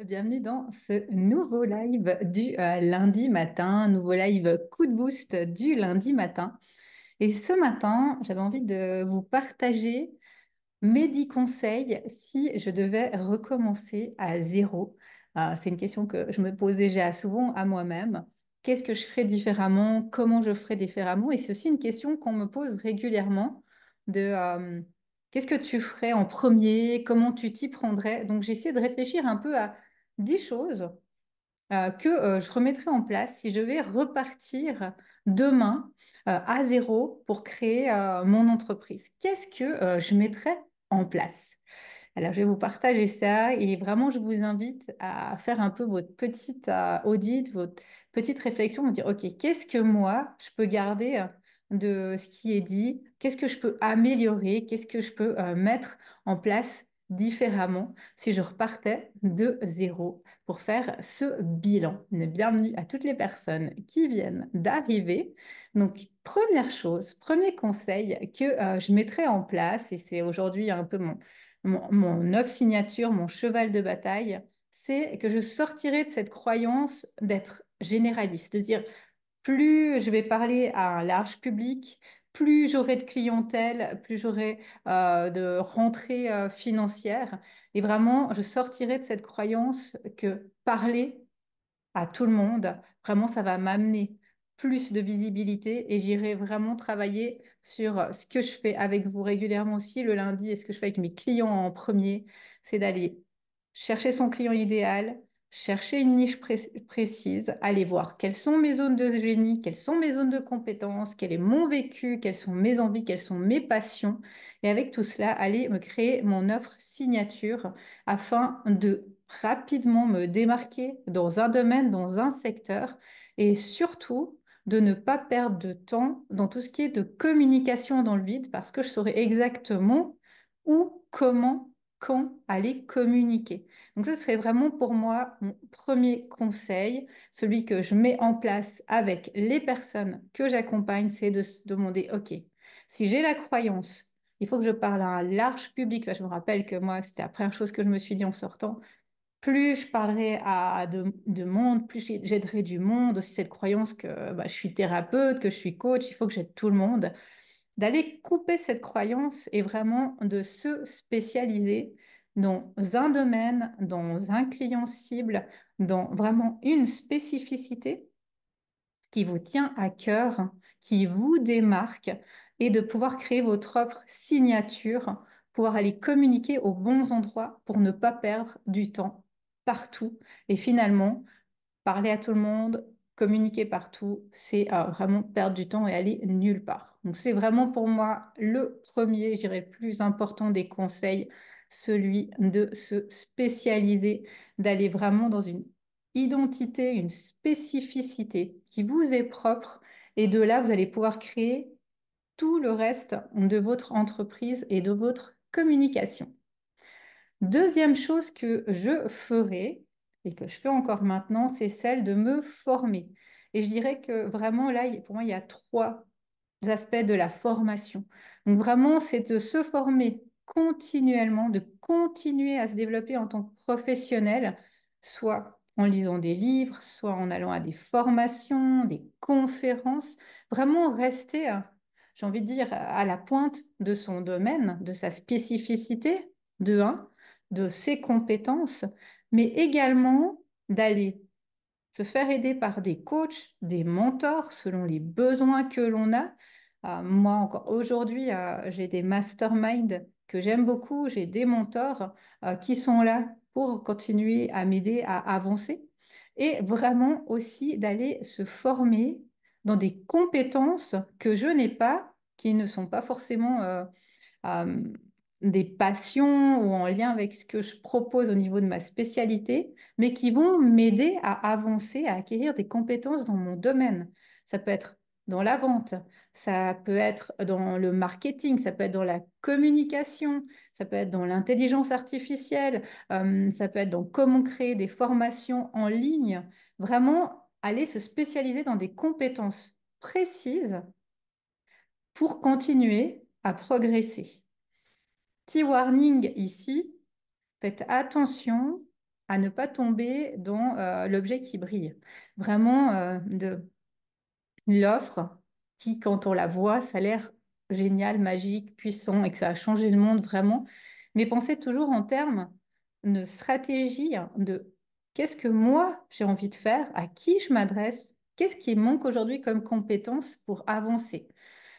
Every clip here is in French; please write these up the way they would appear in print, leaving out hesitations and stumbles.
Bienvenue dans ce nouveau live du lundi matin, nouveau live coup de boost du lundi matin. Et ce matin, j'avais envie de vous partager mes 10 conseils si je devais recommencer à zéro. C'est une question que je me pose déjà souvent à moi-même. Qu'est-ce que je ferais différemment? Comment je ferais différemment? Et c'est aussi une question qu'on me pose régulièrement de qu'est-ce que tu ferais en premier? Comment tu t'y prendrais? Donc j'essaie de réfléchir un peu à 10 choses que je remettrai en place si je vais repartir demain à zéro pour créer mon entreprise. Qu'est-ce que je mettrais en place? Alors, je vais vous partager ça et vraiment, je vous invite à faire un peu votre petite audit, votre petite réflexion, vous dire, OK, qu'est-ce que moi, je peux garder de ce qui est dit? Qu'est-ce que je peux améliorer? Qu'est-ce que je peux mettre en place différemment si je repartais de zéro pour faire ce bilan? Bienvenue à toutes les personnes qui viennent d'arriver. Donc, première chose, premier conseil que je mettrai en place, et c'est aujourd'hui un peu mon œuvre signature, mon cheval de bataille, c'est que je sortirai de cette croyance d'être généraliste, de dire plus je vais parler à un large public, plus j'aurai de clientèle, plus j'aurai de rentrée financière. Et vraiment, je sortirai de cette croyance que parler à tout le monde, vraiment, ça va m'amener plus de visibilité et j'irai vraiment travailler sur ce que je fais avec vous régulièrement aussi le lundi et ce que je fais avec mes clients en premier, c'est d'aller chercher son client idéal, chercher une niche précise, aller voir quelles sont mes zones de génie, quelles sont mes zones de compétences, quel est mon vécu, quelles sont mes envies, quelles sont mes passions et avec tout cela, aller me créer mon offre signature afin de rapidement me démarquer dans un domaine, dans un secteur et surtout de ne pas perdre de temps dans tout ce qui est de communication dans le vide parce que je saurai exactement où, comment, quand aller communiquer. Donc ce serait vraiment pour moi mon premier conseil, celui que je mets en place avec les personnes que j'accompagne, c'est de se demander, OK, si j'ai la croyance, il faut que je parle à un large public. Je me rappelle que moi, c'était la première chose que je me suis dit en sortant. Plus je parlerai à de monde, plus j'aiderai du monde. Aussi cette croyance que bah, je suis thérapeute, que je suis coach, il faut que j'aide tout le monde. D'aller couper cette croyance et vraiment de se spécialiser dans un domaine, dans un client cible, dans vraiment une spécificité qui vous tient à cœur, qui vous démarque et de pouvoir créer votre offre signature, pouvoir aller communiquer aux bons endroits pour ne pas perdre du temps partout et finalement parler à tout le monde, communiquer partout, c'est vraiment perdre du temps et aller nulle part. Donc c'est vraiment pour moi le premier, je dirais, plus important des conseils, celui de se spécialiser, d'aller vraiment dans une identité, une spécificité qui vous est propre. Et de là, vous allez pouvoir créer tout le reste de votre entreprise et de votre communication. Deuxième chose que je ferai et que je fais encore maintenant, c'est celle de me former. Et je dirais que vraiment là, pour moi, il y a trois aspects de la formation. Donc vraiment, c'est de se former continuellement, de continuer à se développer en tant que professionnel, soit en lisant des livres, soit en allant à des formations, des conférences. Vraiment rester, j'ai envie de dire, à la pointe de son domaine, de sa spécificité, de un de ses compétences, mais également d'aller se faire aider par des coachs, des mentors selon les besoins que l'on a. Moi, encore aujourd'hui, j'ai des masterminds que j'aime beaucoup, j'ai des mentors qui sont là pour continuer à m'aider à avancer et vraiment aussi d'aller se former dans des compétences que je n'ai pas, qui ne sont pas forcément euh, des passions ou en lien avec ce que je propose au niveau de ma spécialité, mais qui vont m'aider à avancer, à acquérir des compétences dans mon domaine. Ça peut être dans la vente, ça peut être dans le marketing, ça peut être dans la communication, ça peut être dans l'intelligence artificielle, ça peut être dans comment créer des formations en ligne. Vraiment, aller se spécialiser dans des compétences précises pour continuer à progresser. Petit warning ici, faites attention à ne pas tomber dans l'objet qui brille. Vraiment, de l'offre qui, quand on la voit, ça a l'air génial, magique, puissant et que ça a changé le monde vraiment. Mais pensez toujours en termes de stratégie, hein, de qu'est-ce que moi j'ai envie de faire, à qui je m'adresse, qu'est-ce qui manque aujourd'hui comme compétence pour avancer.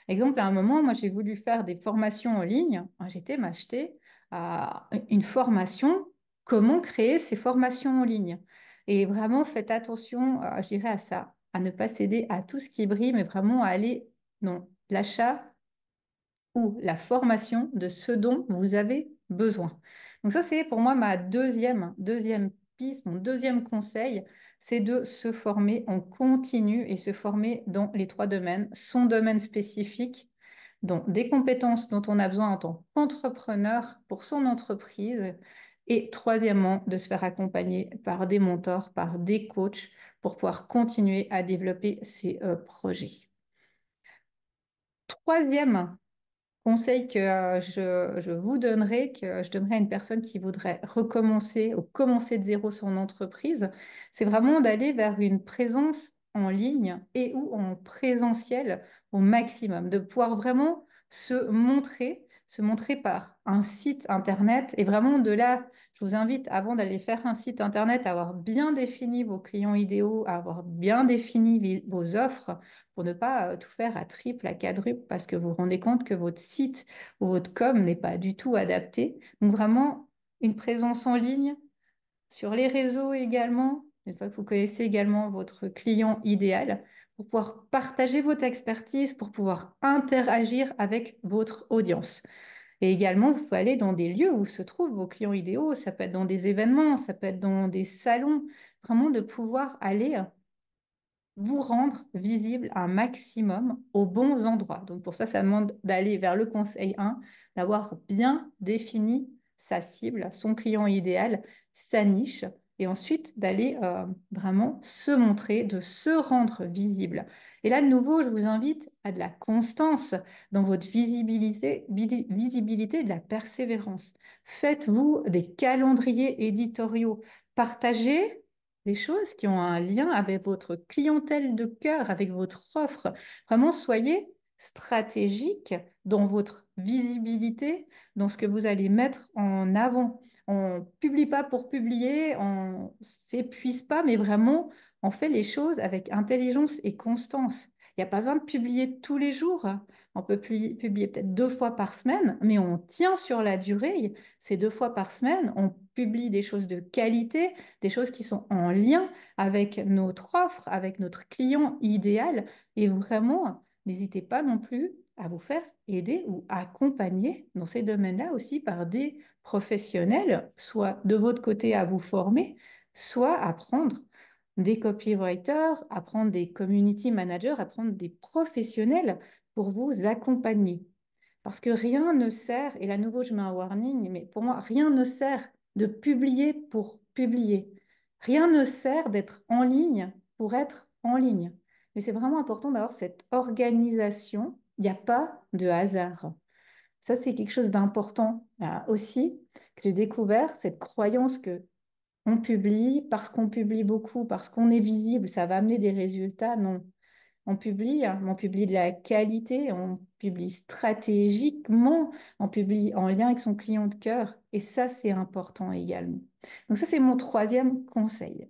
Exemple, à un moment, moi, j'ai voulu faire des formations en ligne. J'étais m'acheter une formation, comment créer ces formations en ligne. Et vraiment, faites attention, je dirais, à ça, à ne pas céder à tout ce qui brille, mais vraiment à aller dans l'achat ou la formation de ce dont vous avez besoin. Donc ça, c'est pour moi ma deuxième piste, mon deuxième conseil, c'est de se former en continu et se former dans les trois domaines, son domaine spécifique, donc des compétences dont on a besoin en tant qu'entrepreneur pour son entreprise, et troisièmement, de se faire accompagner par des mentors, par des coachs pour pouvoir continuer à développer ses projets. Troisième conseil que je vous donnerai, que je donnerai à une personne qui voudrait recommencer ou commencer de zéro son entreprise, c'est vraiment d'aller vers une présence en ligne et ou en présentiel au maximum, de pouvoir vraiment se montrer par un site internet et vraiment de là, je vous invite avant d'aller faire un site internet à avoir bien défini vos clients idéaux, à avoir bien défini vos offres pour ne pas tout faire à triple, à quadruple, parce que vous vous rendez compte que votre site ou votre com n'est pas du tout adapté. Donc vraiment, une présence en ligne, sur les réseaux également, une fois que vous connaissez également votre client idéal, pour pouvoir partager votre expertise, pour pouvoir interagir avec votre audience. Et également, vous pouvez aller dans des lieux où se trouvent vos clients idéaux. Ça peut être dans des événements, ça peut être dans des salons. Vraiment de pouvoir aller vous rendre visible un maximum aux bons endroits. Donc pour ça, ça demande d'aller vers le conseil 1, d'avoir bien défini sa cible, son client idéal, sa niche, et ensuite d'aller vraiment se montrer, de se rendre visible. Et là, de nouveau, je vous invite à de la constance dans votre visibilité, de la persévérance. Faites-vous des calendriers éditoriaux. Partagez des choses qui ont un lien avec votre clientèle de cœur, avec votre offre. Vraiment, soyez stratégique dans votre visibilité, dans ce que vous allez mettre en avant. On ne publie pas pour publier, on ne s'épuise pas, mais vraiment, on fait les choses avec intelligence et constance. Il n'y a pas besoin de publier tous les jours. On peut publier peut-être 2 fois par semaine, mais on tient sur la durée. Ces 2 fois par semaine, on publie des choses de qualité, des choses qui sont en lien avec notre offre, avec notre client idéal. Et vraiment, n'hésitez pas non plus à vous faire aider ou accompagner dans ces domaines-là aussi par des professionnels, soit de votre côté à vous former, soit à prendre des copywriters, à prendre des community managers, à prendre des professionnels pour vous accompagner. Parce que rien ne sert, et là, à nouveau, je mets un warning, mais pour moi, rien ne sert de publier pour publier. Rien ne sert d'être en ligne pour être en ligne. Mais c'est vraiment important d'avoir cette organisation. Il n'y a pas de hasard. Ça, c'est quelque chose d'important aussi que j'ai découvert, cette croyance que on publie parce qu'on publie beaucoup, parce qu'on est visible, ça va amener des résultats. Non, on publie de la qualité, on publie stratégiquement, on publie en lien avec son client de cœur. Et ça, c'est important également. Donc ça, c'est mon troisième conseil.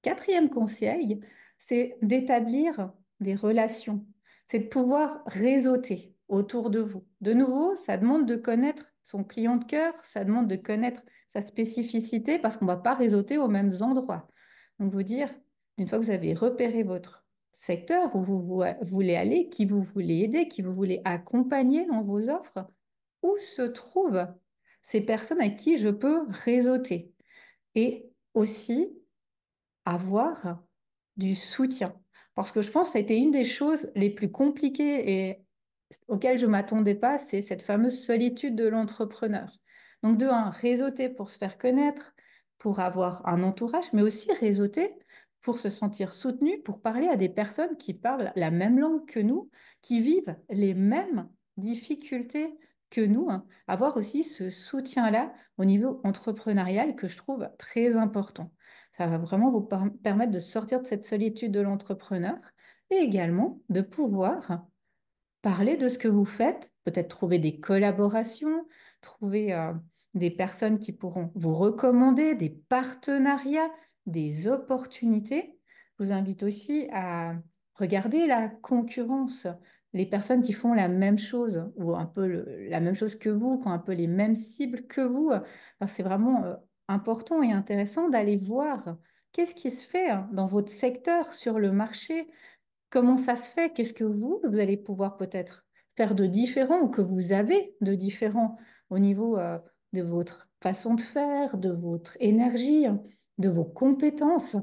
Quatrième conseil, c'est d'établir des relations. C'est de pouvoir réseauter autour de vous. De nouveau, ça demande de connaître son client de cœur, ça demande de connaître sa spécificité parce qu'on ne va pas réseauter aux mêmes endroits. Donc, vous dire, une fois que vous avez repéré votre secteur où vous voulez aller, qui vous voulez aider, qui vous voulez accompagner dans vos offres, où se trouvent ces personnes à qui je peux réseauter. Et aussi, avoir du soutien. Parce que je pense que ça a été une des choses les plus compliquées et auxquelles je ne m'attendais pas, c'est cette fameuse solitude de l'entrepreneur. Donc, de un, réseauter pour se faire connaître, pour avoir un entourage, mais aussi réseauter pour se sentir soutenu, pour parler à des personnes qui parlent la même langue que nous, qui vivent les mêmes difficultés que nous, hein, avoir aussi ce soutien-là au niveau entrepreneurial que je trouve très important. Ça va vraiment vous permettre de sortir de cette solitude de l'entrepreneur et également de pouvoir parler de ce que vous faites, peut-être trouver des collaborations, trouver des personnes qui pourront vous recommander, des partenariats, des opportunités. Je vous invite aussi à regarder la concurrence, les personnes qui font la même chose ou un peu la même chose que vous, qui ont un peu les mêmes cibles que vous. Alors, c'est vraiment important et intéressant d'aller voir qu'est-ce qui se fait hein, dans votre secteur, sur le marché. Comment ça se fait? Qu'est-ce que vous allez pouvoir peut-être faire de différent ou que vous avez de différent au niveau de votre façon de faire, de votre énergie, hein, de vos compétences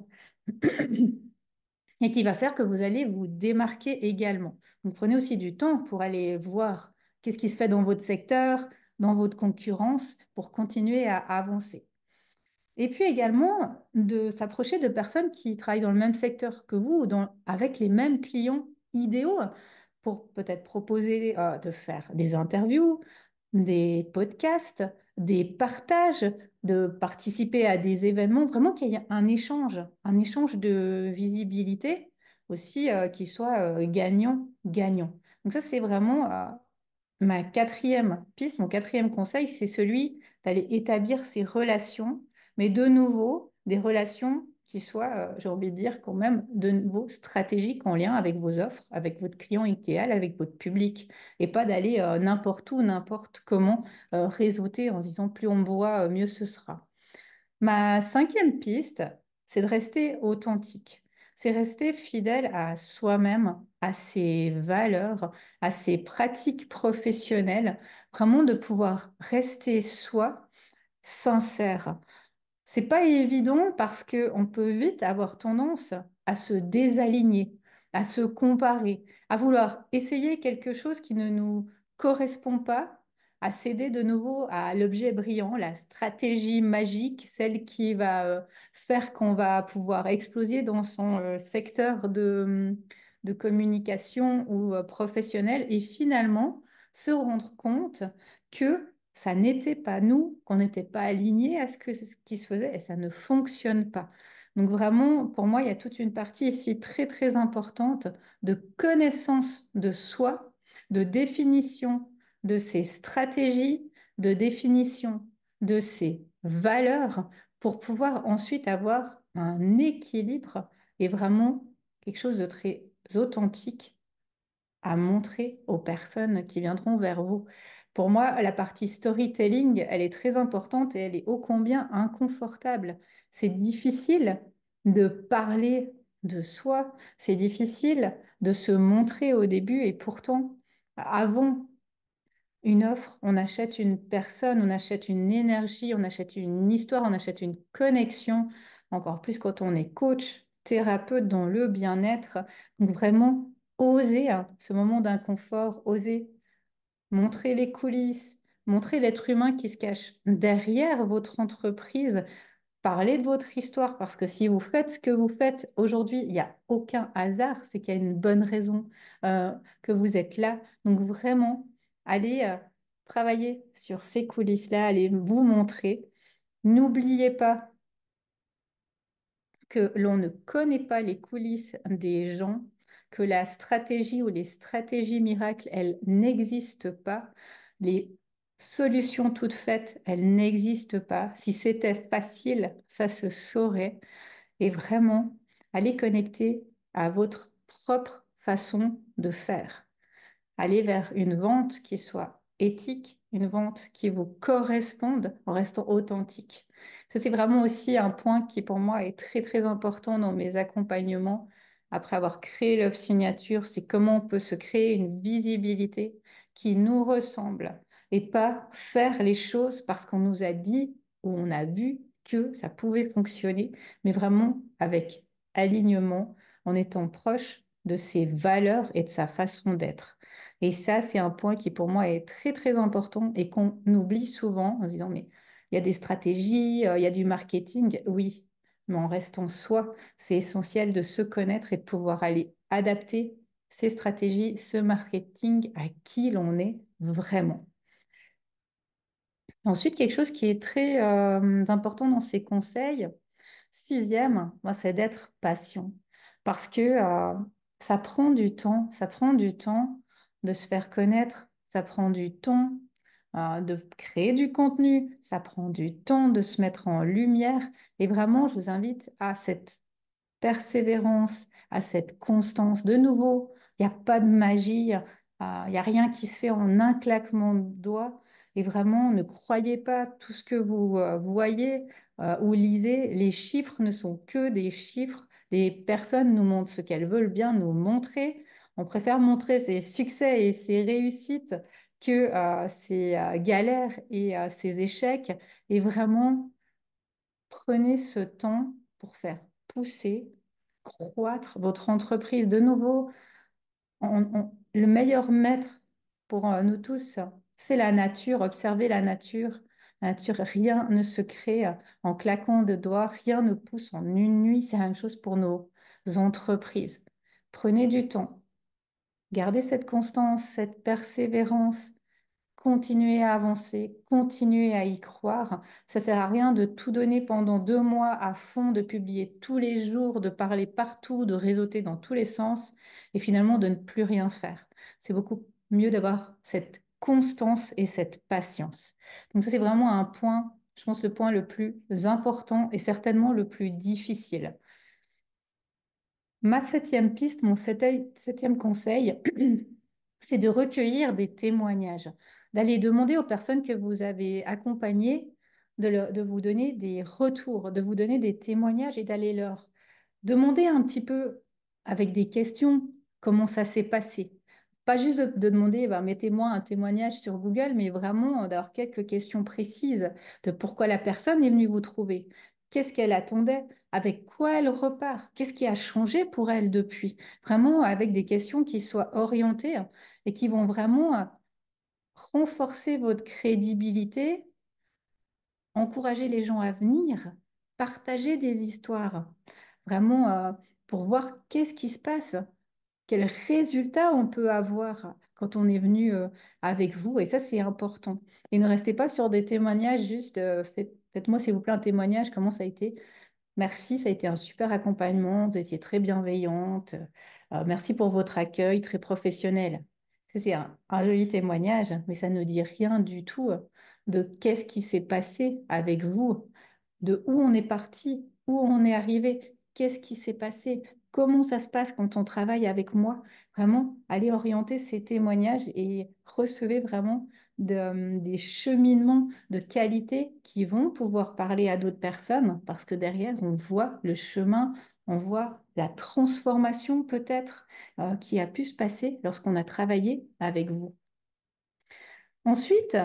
et qui va faire que vous allez vous démarquer également. Donc prenez aussi du temps pour aller voir qu'est-ce qui se fait dans votre secteur, dans votre concurrence, pour continuer à avancer. Et puis également de s'approcher de personnes qui travaillent dans le même secteur que vous, ou avec les mêmes clients idéaux, pour peut-être proposer de faire des interviews, des podcasts, des partages, de participer à des événements, vraiment qu'il y ait un échange de visibilité aussi qui soit gagnant-gagnant. Donc ça, c'est vraiment ma quatrième piste, mon quatrième conseil, c'est celui d'aller établir ces relations, mais de nouveau, des relations qui soient, j'ai envie de dire, quand même de nouveau stratégiques en lien avec vos offres, avec votre client idéal, avec votre public, et pas d'aller n'importe où, n'importe comment réseauter en se disant plus on me voit, mieux ce sera. Ma cinquième piste, c'est de rester authentique. C'est rester fidèle à soi-même, à ses valeurs, à ses pratiques professionnelles, vraiment de pouvoir rester soi, sincère. C'est pas évident parce que on peut vite avoir tendance à se désaligner, à se comparer, à vouloir essayer quelque chose qui ne nous correspond pas, à céder de nouveau à l'objet brillant, la stratégie magique, celle qui va faire qu'on va pouvoir exploser dans son secteur de communication ou professionnel et finalement se rendre compte que ça n'était pas nous, qu'on n'était pas alignés à ce qui se faisait et ça ne fonctionne pas. Donc vraiment, pour moi, il y a toute une partie ici très, très importante de connaissance de soi, de définition de ses stratégies, de définition de ses valeurs pour pouvoir ensuite avoir un équilibre et vraiment quelque chose de très authentique à montrer aux personnes qui viendront vers vous. Pour moi, la partie storytelling, elle est très importante et elle est ô combien inconfortable. C'est difficile de parler de soi, c'est difficile de se montrer au début et pourtant, avant une offre, on achète une personne, on achète une énergie, on achète une histoire, on achète une connexion, encore plus quand on est coach, thérapeute dans le bien-être. Donc vraiment, oser hein, ce moment d'inconfort, oser montrer les coulisses, montrer l'être humain qui se cache derrière votre entreprise, parler de votre histoire, parce que si vous faites ce que vous faites aujourd'hui, il n'y a aucun hasard, c'est qu'il y a une bonne raison que vous êtes là. Donc vraiment, allez travailler sur ces coulisses-là, allez vous montrer. N'oubliez pas que l'on ne connaît pas les coulisses des gens, que la stratégie ou les stratégies miracles, elles n'existent pas. Les solutions toutes faites, elles n'existent pas. Si c'était facile, ça se saurait. Et vraiment, allez connecter à votre propre façon de faire. Aller vers une vente qui soit éthique, une vente qui vous corresponde en restant authentique. Ça, c'est vraiment aussi un point qui, pour moi, est très, très important dans mes accompagnements. Après avoir créé l'œuvre signature, c'est comment on peut se créer une visibilité qui nous ressemble et pas faire les choses parce qu'on nous a dit ou on a vu que ça pouvait fonctionner, mais vraiment avec alignement, en étant proche de ses valeurs et de sa façon d'être. Et ça, c'est un point qui pour moi est très très important et qu'on oublie souvent en se disant, mais il y a des stratégies, il y a du marketing, oui, mais en restant soi, c'est essentiel de se connaître et de pouvoir aller adapter ces stratégies, ce marketing à qui l'on est vraiment. Ensuite, quelque chose qui est très important dans ces conseils, sixième, moi, c'est d'être patient. Parce que ça prend du temps, ça prend du temps de se faire connaître, ça prend du temps de créer du contenu, ça prend du temps de se mettre en lumière. Et vraiment, je vous invite à cette persévérance, à cette constance. De nouveau, il n'y a pas de magie, il n'y a rien qui se fait en un claquement de doigts. Et vraiment, ne croyez pas tout ce que vous voyez ou lisez. Les chiffres ne sont que des chiffres. Les personnes nous montrent ce qu'elles veulent bien nous montrer. On préfère montrer ses succès et ses réussites que ses galères et ses échecs. Et vraiment, prenez ce temps pour faire pousser, croître votre entreprise. De nouveau, le meilleur maître pour nous tous, c'est la nature. Observez la nature. La nature, rien ne se crée en claquant de doigts, rien ne pousse en une nuit. C'est la même chose pour nos entreprises. Prenez du temps. Gardez cette constance, cette persévérance. Continuez à avancer, continuez à y croire. Ça sert à rien de tout donner pendant 2 mois à fond, de publier tous les jours, de parler partout, de réseauter dans tous les sens et finalement de ne plus rien faire. C'est beaucoup mieux d'avoir cette constance et cette patience. Donc ça, c'est vraiment un point, je pense, le point le plus important et certainement le plus difficile. Ma septième piste, mon septième conseil, c'est de recueillir des témoignages, d'aller demander aux personnes que vous avez accompagnées de vous donner des retours, de vous donner des témoignages et d'aller leur demander un petit peu avec des questions comment ça s'est passé. Pas juste de demander, bah, mettez-moi un témoignage sur Google, mais vraiment d'avoir quelques questions précises de pourquoi la personne est venue vous trouver. Qu'est-ce qu'elle attendait? Avec quoi elle repart? Qu'est-ce qui a changé pour elle depuis? Vraiment avec des questions qui soient orientées et qui vont vraiment renforcer votre crédibilité, encourager les gens à venir, partager des histoires, vraiment pour voir qu'est-ce qui se passe, quels résultats on peut avoir quand on est venu avec vous. Et ça, c'est important. Et ne restez pas sur des témoignages, juste faites-moi s'il vous plaît un témoignage, comment ça a été. Merci, ça a été un super accompagnement, vous étiez très bienveillante. Merci pour votre accueil très professionnel. Ça, c'est un joli témoignage, mais ça ne dit rien du tout de qu'est-ce qui s'est passé avec vous, de où on est parti, où on est arrivé, qu'est-ce qui s'est passé, comment ça se passe quand on travaille avec moi. Vraiment, allez orienter ces témoignages et recevez vraiment des cheminements de qualité qui vont pouvoir parler à d'autres personnes parce que derrière, on voit le chemin, on voit la transformation peut-être qui a pu se passer lorsqu'on a travaillé avec vous. Ensuite,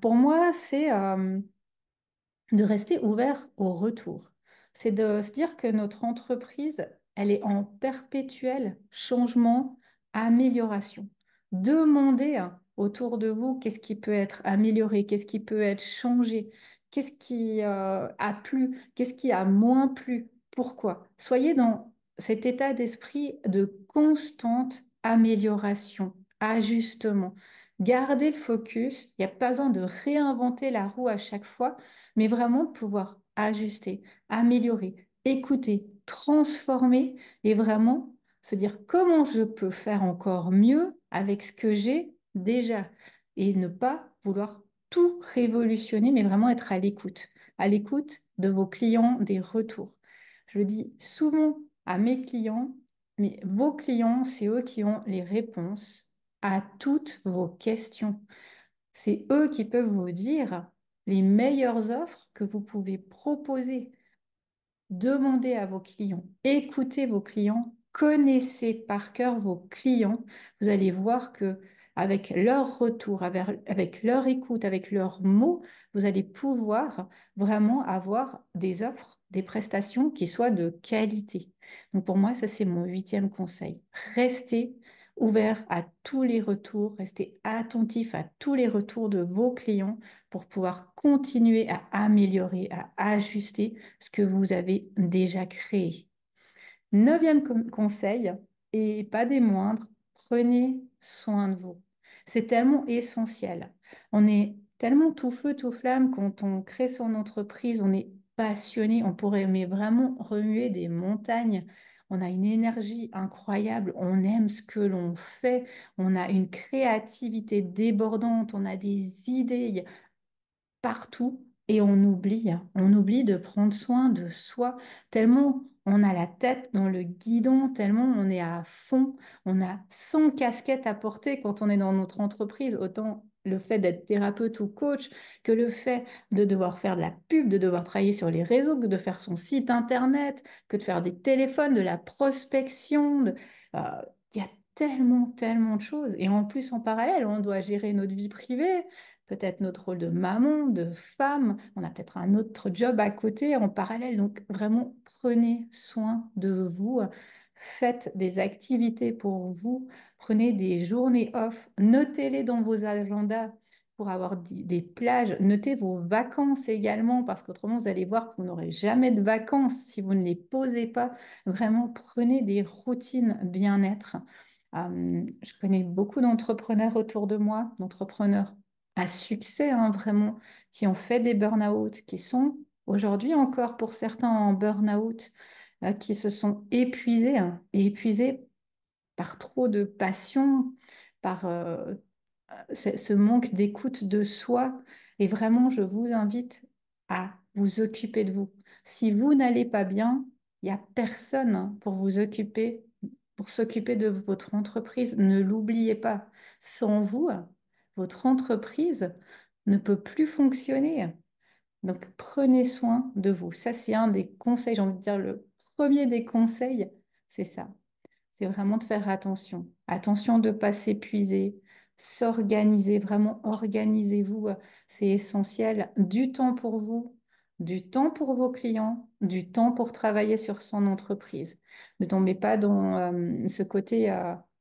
pour moi, c'est de rester ouvert au retour. C'est de se dire que notre entreprise, elle est en perpétuel changement, amélioration. Demandez autour de vous qu'est-ce qui peut être amélioré, qu'est-ce qui peut être changé, qu'est-ce qui a plu, qu'est-ce qui a moins plu, pourquoi. Soyez dans cet état d'esprit de constante amélioration, ajustement. Gardez le focus, il n'y a pas besoin de réinventer la roue à chaque fois mais vraiment de pouvoir ajuster, améliorer, écouter, transformer et vraiment se dire comment je peux faire encore mieux avec ce que j'ai déjà et ne pas vouloir tout révolutionner, mais vraiment être à l'écoute de vos clients, des retours. Je le dis souvent à mes clients, mais vos clients, c'est eux qui ont les réponses à toutes vos questions. C'est eux qui peuvent vous dire les meilleures offres que vous pouvez proposer. Demandez à vos clients, écoutez vos clients, connaissez par cœur vos clients. Vous allez voir que avec leur retour, avec leur écoute, avec leurs mots, vous allez pouvoir vraiment avoir des offres, des prestations qui soient de qualité. Donc pour moi, ça c'est mon huitième conseil. Restez ouvert à tous les retours, restez attentif à tous les retours de vos clients pour pouvoir continuer à améliorer, à ajuster ce que vous avez déjà créé. Neuvième conseil, et pas des moindres, prenez soin de vous. C'est tellement essentiel. On est tellement tout feu, tout flamme quand on crée son entreprise, on est passionné, on pourrait mais vraiment remuer des montagnes. On a une énergie incroyable, on aime ce que l'on fait, on a une créativité débordante, on a des idées partout et on oublie de prendre soin de soi, tellement on a la tête dans le guidon, tellement on est à fond, on a 100 casquettes à porter quand on est dans notre entreprise, autant le fait d'être thérapeute ou coach que le fait de devoir faire de la pub, de devoir travailler sur les réseaux, que de faire son site internet, que de faire des téléphones, de la prospection, il y a tellement, tellement de choses. Et en plus, en parallèle, on doit gérer notre vie privée, peut-être notre rôle de maman, de femme, on a peut-être un autre job à côté en parallèle. Donc vraiment, prenez soin de vous, faites des activités pour vous, prenez des journées off, notez-les dans vos agendas pour avoir des plages, notez vos vacances également, parce qu'autrement, vous allez voir que vous n'aurez jamais de vacances si vous ne les posez pas. Vraiment, prenez des routines bien-être. Je connais beaucoup d'entrepreneurs autour de moi, d'entrepreneurs à succès, hein, vraiment, qui ont fait des burn-out, qui sont aujourd'hui encore pour certains en burn-out, qui se sont épuisés, hein, et épuisés par trop de passion, par ce manque d'écoute de soi. Et vraiment, je vous invite à vous occuper de vous. Si vous n'allez pas bien, il n'y a personne hein, pour vous occuper, pour s'occuper de votre entreprise. Ne l'oubliez pas. Sans vous, votre entreprise ne peut plus fonctionner. Donc, prenez soin de vous. Ça, c'est un des conseils, j'ai envie de dire le premier des conseils, c'est ça. C'est vraiment de faire attention. Attention de ne pas s'épuiser, s'organiser, vraiment organisez-vous. C'est essentiel. Du temps pour vous, du temps pour vos clients, du temps pour travailler sur son entreprise. Ne tombez pas dans ce côté,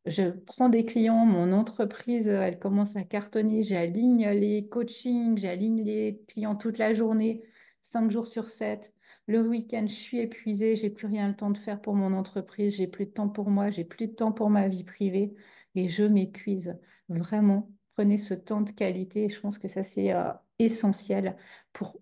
je prends des clients, mon entreprise, elle commence à cartonner, j'aligne les coachings, j'aligne les clients toute la journée, 5 jours sur 7. Le week-end, je suis épuisée, j'ai plus rien le temps de faire pour mon entreprise, j'ai plus de temps pour moi, j'ai plus de temps pour ma vie privée et je m'épuise. Vraiment, prenez ce temps de qualité. Je pense que ça, c'est essentiel pour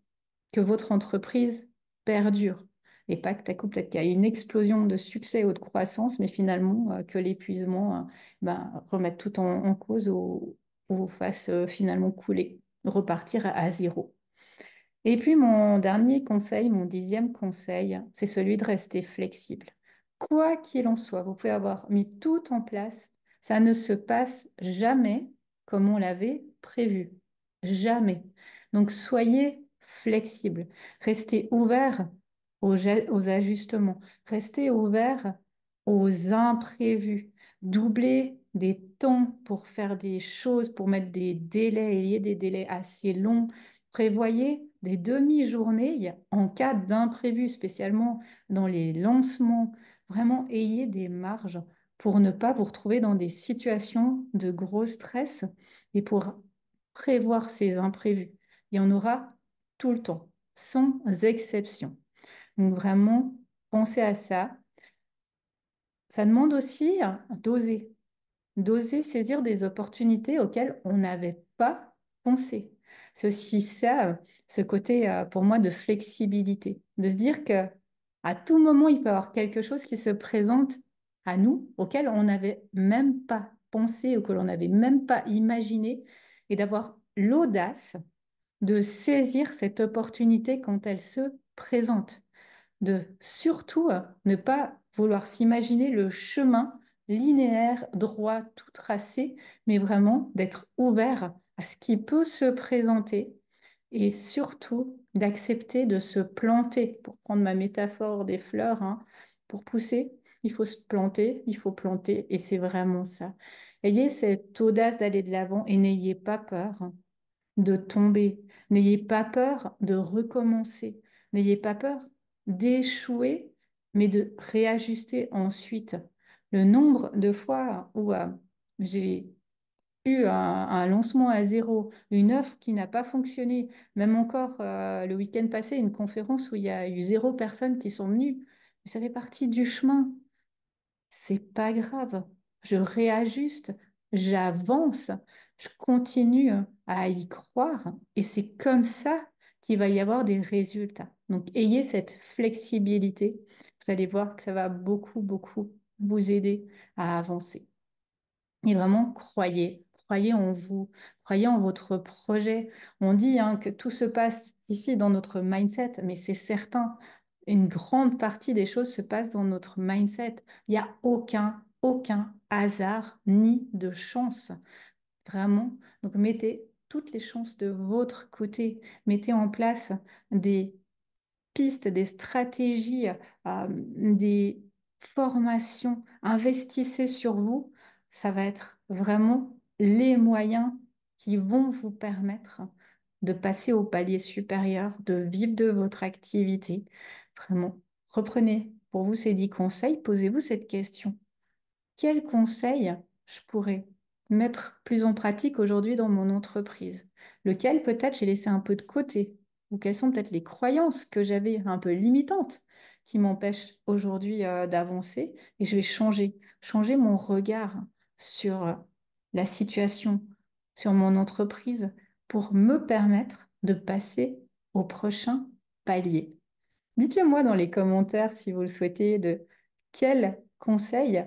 que votre entreprise perdure. Et pas que coup, peut-être qu'il y a une explosion de succès ou de croissance, mais finalement, que l'épuisement ben, remette tout en cause ou vous fasse finalement couler, repartir à zéro. Et puis mon dernier conseil, mon 10e conseil, c'est celui de rester flexible. Quoi qu'il en soit, vous pouvez avoir mis tout en place, ça ne se passe jamais comme on l'avait prévu. Jamais. Donc soyez flexible. Restez ouvert aux ajustements. Restez ouvert aux imprévus. Doublez des temps pour faire des choses, pour mettre des délais, ayez des délais assez longs. Prévoyez des demi-journées en cas d'imprévu, spécialement dans les lancements. Vraiment, ayez des marges pour ne pas vous retrouver dans des situations de gros stress et pour prévoir ces imprévus. Il y en aura tout le temps, sans exception. Donc vraiment, pensez à ça. Ça demande aussi d'oser saisir des opportunités auxquelles on n'avait pas pensé. C'est aussi ça, ce côté pour moi de flexibilité, de se dire que à tout moment, il peut y avoir quelque chose qui se présente à nous auquel on n'avait même pas pensé ou que l'on n'avait même pas imaginé et d'avoir l'audace de saisir cette opportunité quand elle se présente de surtout ne pas vouloir s'imaginer le chemin linéaire, droit, tout tracé, mais vraiment d'être ouvert à ce qui peut se présenter et surtout d'accepter de se planter. Pour prendre ma métaphore des fleurs, hein, pour pousser, il faut se planter, il faut planter, et c'est vraiment ça. Ayez cette audace d'aller de l'avant et n'ayez pas peur de tomber. N'ayez pas peur de recommencer. N'ayez pas peur d'échouer, mais de réajuster ensuite. Le nombre de fois où j'ai eu un lancement à zéro, une offre qui n'a pas fonctionné, même encore le week-end passé, une conférence où il y a eu 0 personnes qui sont venues. Mais ça fait partie du chemin. C'est pas grave. Je réajuste, j'avance. Je continue à y croire et c'est comme ça qu'il va y avoir des résultats. Donc, ayez cette flexibilité. Vous allez voir que ça va beaucoup, beaucoup vous aider à avancer. Et vraiment, croyez en vous, croyez en votre projet. On dit hein, que tout se passe ici dans notre mindset, mais c'est certain, une grande partie des choses se passent dans notre mindset. Il n'y a aucun hasard ni de chance, vraiment. Donc, mettez toutes les chances de votre côté. Mettez en place des pistes, des stratégies, des formations, investissez sur vous, ça va être vraiment les moyens qui vont vous permettre de passer au palier supérieur, de vivre de votre activité. Vraiment, reprenez pour vous ces 10 conseils, posez-vous cette question. Quels conseils je pourrais mettre plus en pratique aujourd'hui dans mon entreprise? Lequel peut-être j'ai laissé un peu de côté? Ou quelles sont peut-être les croyances que j'avais un peu limitantes qui m'empêchent aujourd'hui d'avancer? Et je vais changer mon regard sur la situation, sur mon entreprise pour me permettre de passer au prochain palier. Dites-le moi dans les commentaires si vous le souhaitez, de quels conseils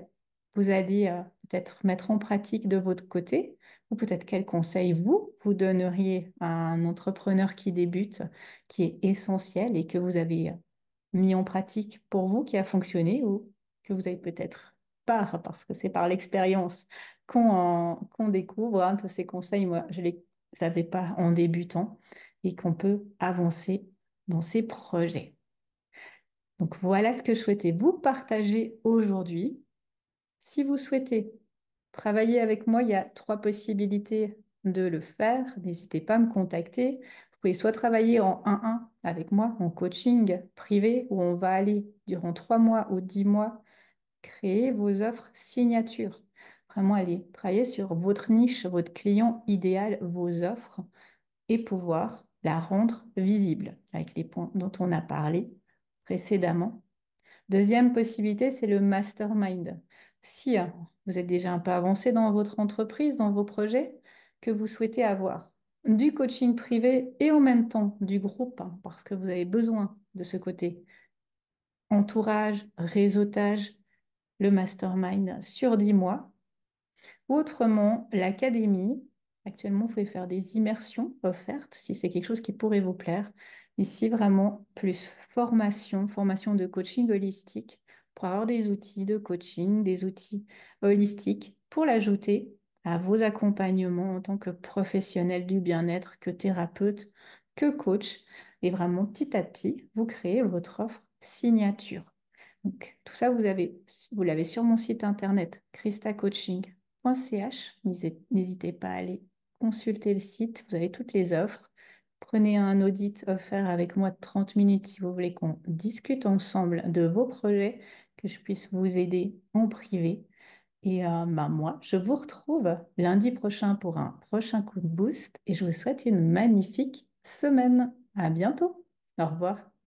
vous allez peut-être mettre en pratique de votre côté, ou peut-être quels conseils vous donneriez à un entrepreneur qui débute, qui est essentiel et que vous avez mis en pratique pour vous, qui a fonctionné, ou que vous avez peut-être pas, parce que c'est par l'expérience qu'on découvre hein, tous ces conseils. Moi, je ne les savais pas en débutant et qu'on peut avancer dans ces projets. Donc voilà ce que je souhaitais vous partager aujourd'hui. Si vous souhaitez travailler avec moi, il y a 3 possibilités de le faire. N'hésitez pas à me contacter. Vous pouvez soit travailler en 1-1 avec moi, en coaching privé, où on va aller durant 3 mois ou 10 mois créer vos offres signatures. Vraiment aller travailler sur votre niche, votre client idéal, vos offres et pouvoir la rendre visible avec les points dont on a parlé précédemment. Deuxième possibilité, c'est le mastermind. Si vous êtes déjà un peu avancé dans votre entreprise, dans vos projets, que vous souhaitez avoir du coaching privé et en même temps du groupe, hein, parce que vous avez besoin de ce côté entourage, réseautage, le mastermind sur 10 mois. Ou autrement, l'académie. Actuellement, vous pouvez faire des immersions offertes si c'est quelque chose qui pourrait vous plaire. Ici, vraiment, plus formation de coaching holistique pour avoir des outils de coaching, des outils holistiques pour l'ajouter à vos accompagnements en tant que professionnel du bien-être, que thérapeute, que coach. Et vraiment, petit à petit, vous créez votre offre signature. Donc, tout ça, vous l'avez sur mon site internet, christacoaching.ch. N'hésitez pas à aller consulter le site, vous avez toutes les offres. Prenez un audit offert avec moi de 30 minutes si vous voulez qu'on discute ensemble de vos projets, que je puisse vous aider en privé. Et moi, je vous retrouve lundi prochain pour un prochain coup de boost et je vous souhaite une magnifique semaine. À bientôt. Au revoir.